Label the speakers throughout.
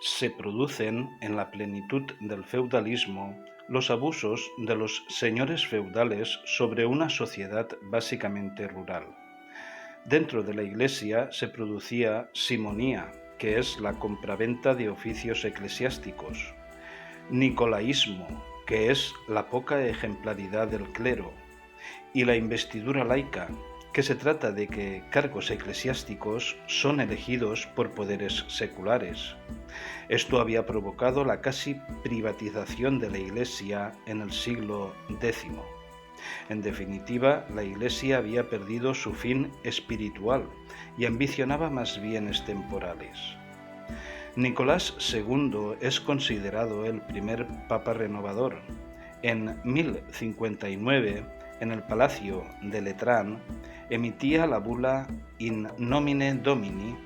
Speaker 1: Se producen en la plenitud del feudalismo los abusos de los señores feudales sobre una sociedad básicamente rural. Dentro de la Iglesia se producía simonía, que es la compraventa de oficios eclesiásticos, nicolaísmo, que es la poca ejemplaridad del clero, y la investidura laica, que se trata de que cargos eclesiásticos son elegidos por poderes seculares. Esto había provocado la casi privatización de la Iglesia en el siglo X. En definitiva, la Iglesia había perdido su fin espiritual y ambicionaba más bienes temporales. Nicolás II es considerado el primer papa renovador. En 1059, en el Palacio de Letrán, emitía la bula In nomine Domini,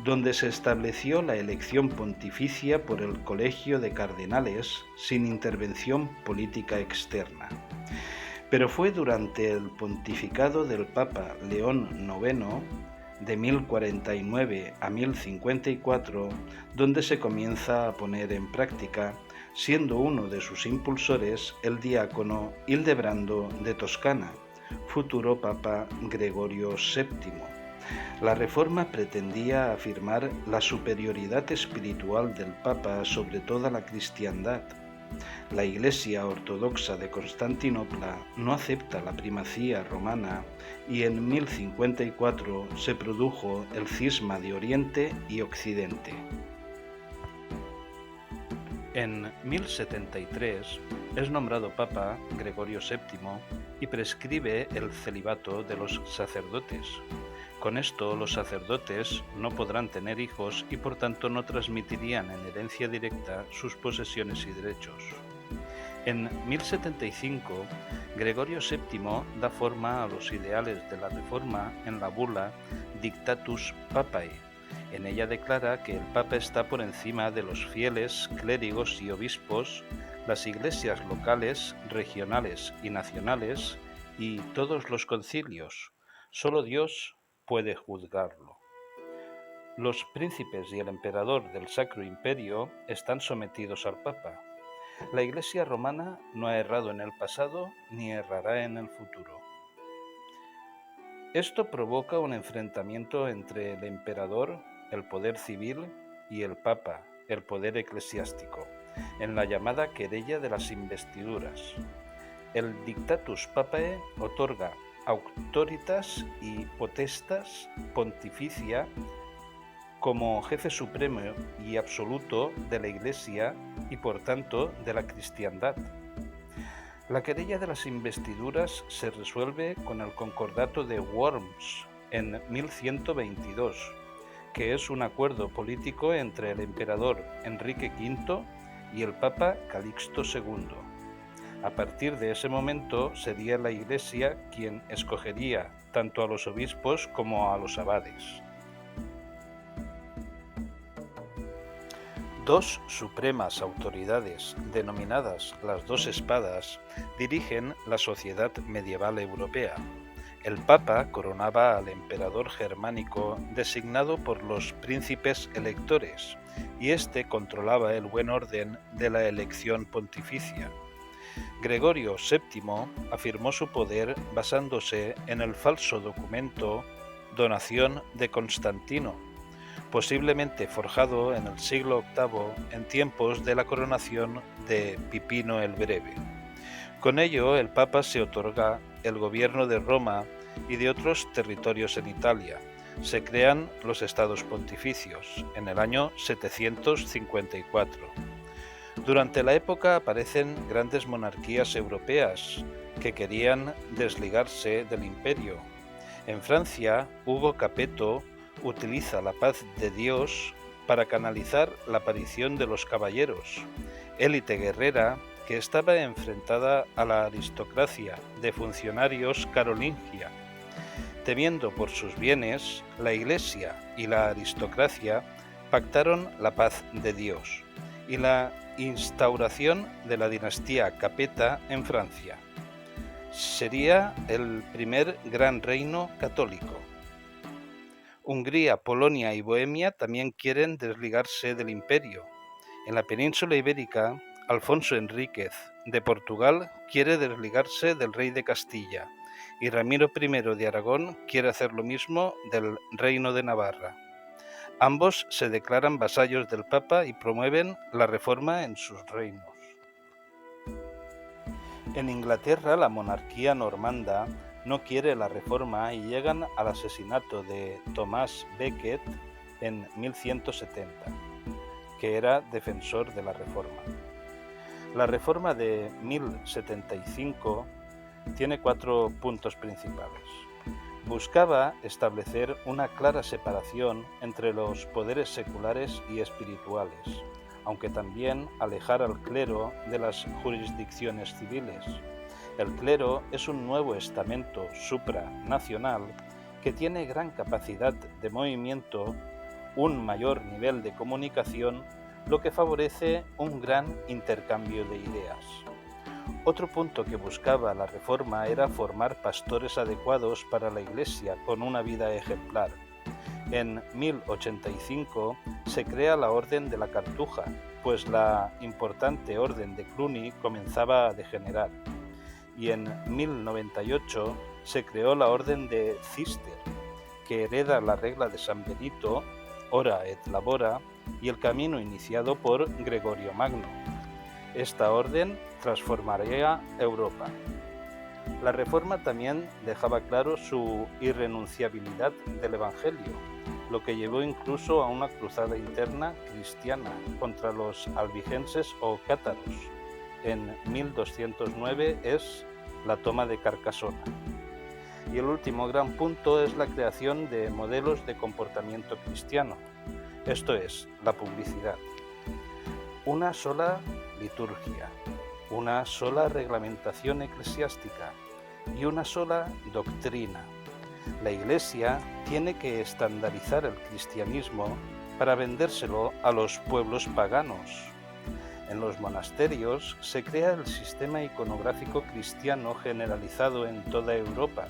Speaker 1: donde se estableció la elección pontificia por el Colegio de Cardenales sin intervención política externa. Pero fue durante el pontificado del Papa León IX, de 1049 a 1054, donde se comienza a poner en práctica, siendo uno de sus impulsores el diácono Hildebrando de Toscana, futuro Papa Gregorio VII. La reforma pretendía afirmar la superioridad espiritual del Papa sobre toda la cristiandad. La Iglesia Ortodoxa de Constantinopla no acepta la primacía romana y en 1054 se produjo el cisma de Oriente y Occidente. En 1073 es nombrado Papa Gregorio VII y prescribe el celibato de los sacerdotes. Con esto, los sacerdotes no podrán tener hijos y por tanto no transmitirían en herencia directa sus posesiones y derechos. En 1075, Gregorio VII da forma a los ideales de la Reforma en la bula Dictatus Papae. En ella declara que el Papa está por encima de los fieles, clérigos y obispos, las iglesias locales, regionales y nacionales y todos los concilios. Solo Dios puede juzgarlo. Los príncipes y el emperador del Sacro Imperio están sometidos al Papa. La Iglesia romana no ha errado en el pasado ni errará en el futuro. Esto provoca un enfrentamiento entre el emperador, el poder civil, y el Papa, el poder eclesiástico, en la llamada querella de las investiduras. El Dictatus Papae otorga auctoritas y potestas pontificia como jefe supremo y absoluto de la Iglesia y por tanto de la cristiandad. La querella de las investiduras se resuelve con el Concordato de Worms en 1122, que es un acuerdo político entre el emperador Enrique V y el Papa Calixto II. A partir de ese momento sería la Iglesia quien escogería tanto a los obispos como a los abades. Dos supremas autoridades, denominadas las dos espadas, dirigen la sociedad medieval europea. El Papa coronaba al emperador germánico designado por los príncipes electores, y éste controlaba el buen orden de la elección pontificia. Gregorio VII afirmó su poder basándose en el falso documento Donación de Constantino, posiblemente forjado en el siglo VIII en tiempos de la coronación de Pipino el Breve. Con ello, el Papa se otorga el gobierno de Roma y de otros territorios en Italia. Se crean los estados pontificios en el año 754. Durante la época aparecen grandes monarquías europeas que querían desligarse del imperio. En Francia, Hugo Capeto utiliza la paz de Dios para canalizar la aparición de los caballeros, élite guerrera que estaba enfrentada a la aristocracia de funcionarios carolingia. Temiendo por sus bienes, la Iglesia y la aristocracia pactaron la paz de Dios y la instauración de la dinastía Capeta en Francia. Sería el primer gran reino católico. Hungría, Polonia y Bohemia también quieren desligarse del imperio. En la península ibérica, Alfonso Enríquez de Portugal quiere desligarse del rey de Castilla y Ramiro I de Aragón quiere hacer lo mismo del reino de Navarra. Ambos se declaran vasallos del Papa y promueven la reforma en sus reinos. En Inglaterra, la monarquía normanda no quiere la reforma y llegan al asesinato de Tomás Becket en 1170, que era defensor de la reforma. La reforma de 1075 tiene 4 puntos principales. Buscaba establecer una clara separación entre los poderes seculares y espirituales, aunque también alejar al clero de las jurisdicciones civiles. El clero es un nuevo estamento supranacional que tiene gran capacidad de movimiento, un mayor nivel de comunicación, lo que favorece un gran intercambio de ideas. Otro punto que buscaba la reforma era formar pastores adecuados para la Iglesia con una vida ejemplar. En 1085 se crea la Orden de la Cartuja, pues la importante Orden de Cluny comenzaba a degenerar. Y en 1098 se creó la Orden de Cister, que hereda la regla de San Benito, ora et labora, y el camino iniciado por Gregorio Magno. Esta orden transformaría Europa. La Reforma también dejaba claro su irrenunciabilidad del Evangelio, lo que llevó incluso a una cruzada interna cristiana contra los albigenses o cátaros. En 1209 es la toma de Carcasona. Y el último gran punto es la creación de modelos de comportamiento cristiano, esto es, la publicidad. Una sola liturgia, una sola reglamentación eclesiástica y una sola doctrina. La Iglesia tiene que estandarizar el cristianismo para vendérselo a los pueblos paganos. En los monasterios se crea el sistema iconográfico cristiano generalizado en toda Europa.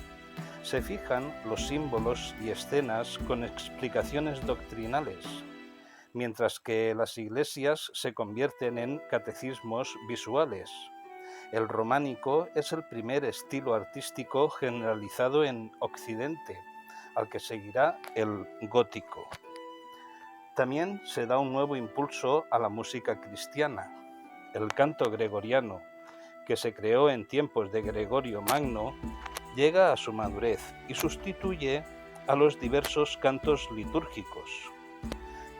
Speaker 1: Se fijan los símbolos y escenas con explicaciones doctrinales, mientras que las iglesias se convierten en catecismos visuales. El románico es el primer estilo artístico generalizado en Occidente, al que seguirá el gótico. También se da un nuevo impulso a la música cristiana. El canto gregoriano, que se creó en tiempos de Gregorio Magno, llega a su madurez y sustituye a los diversos cantos litúrgicos.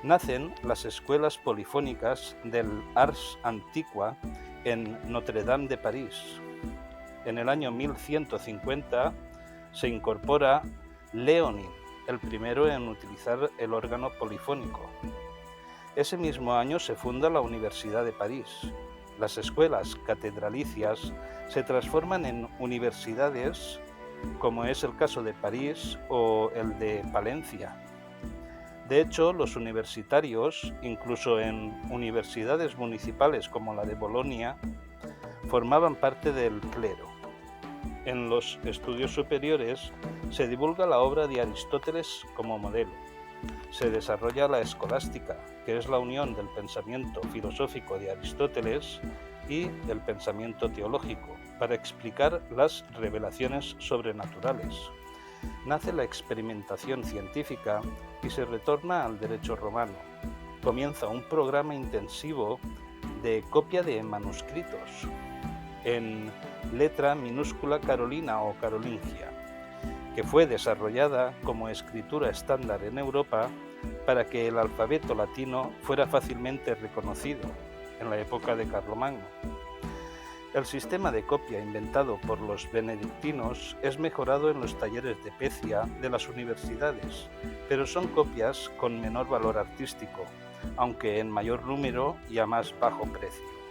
Speaker 1: Nacen las escuelas polifónicas del Ars Antiqua en Notre-Dame de París. En el año 1150 se incorpora Léonin, el primero en utilizar el órgano polifónico. Ese mismo año se funda la Universidad de París. Las escuelas catedralicias se transforman en universidades, como es el caso de París o el de Palencia. De hecho, los universitarios, incluso en universidades municipales como la de Bolonia, formaban parte del clero. En los estudios superiores se divulga la obra de Aristóteles como modelo. Se desarrolla la escolástica, que es la unión del pensamiento filosófico de Aristóteles y del pensamiento teológico, para explicar las revelaciones sobrenaturales. Nace la experimentación científica y se retorna al derecho romano. Comienza un programa intensivo de copia de manuscritos en letra minúscula carolina o carolingia, que fue desarrollada como escritura estándar en Europa para que el alfabeto latino fuera fácilmente reconocido en la época de Carlomagno. El sistema de copia inventado por los benedictinos es mejorado en los talleres de Pecia de las universidades, pero son copias con menor valor artístico, aunque en mayor número y a más bajo precio.